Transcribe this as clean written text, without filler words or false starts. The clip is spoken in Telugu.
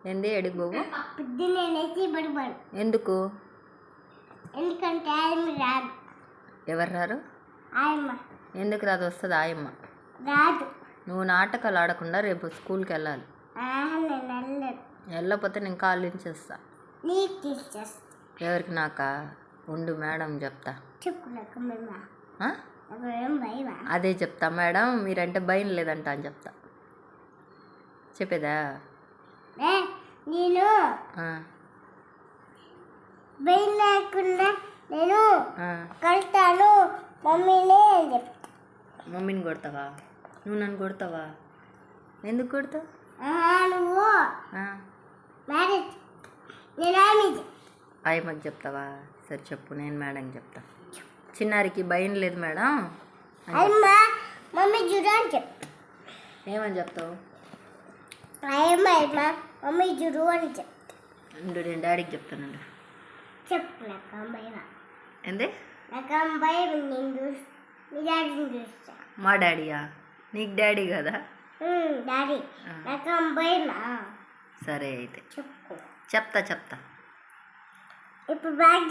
ఏంది ఎడికి పోవు? ఎందుకు? ఎందుకంటే ఆయమ్మ రాదు. ఎవరు రారు? ఆయమ్మ. ఎందుకు రాదు? వస్తుంది ఆయమ్మ. రాదు. నువ్వు నాటకాలు ఆడకుండా రేపు స్కూల్కి వెళ్ళాలి. వెళ్ళకపోతే నేను కాళ్ళు ఇచ్చేస్తా. ఎవరికి? నాకా? ఉండు మేడం చెప్తా. అదే చెప్తా మేడం, మీరంటే భయం లేదంట అని చెప్తా. చెప్పేదా? నేను భయం లేకుండా నేను కడతాను మమ్మీనే అని చెప్తా. మమ్మీని కొడతావా? నువ్వు నన్ను కొడతావా? ఎందుకు కొడతావు? నువ్వు మ్యారేజ్ నేను ఆయమ్మకి చెప్తావా? సరే చెప్పు, నేను మేడం చెప్తా. చిన్నారికి భయం లేదు మేడం. మమ్మీ చూడు అని చెప్తా. ఏమని చెప్తావు? మమ్మీ చూడు అని చెప్తా. నేను డాడీకి చెప్తానండి. చెప్పు. నాకు భయం. ఏంది? నాకు భయం. నేను మీ డాడీని చూస్తా. మా డాడీయా? నీకు డాడీ కదా? డాడీ. నాకు భయం. సరే అయితే చెప్పు. చెప్తా. ఇప్పుడు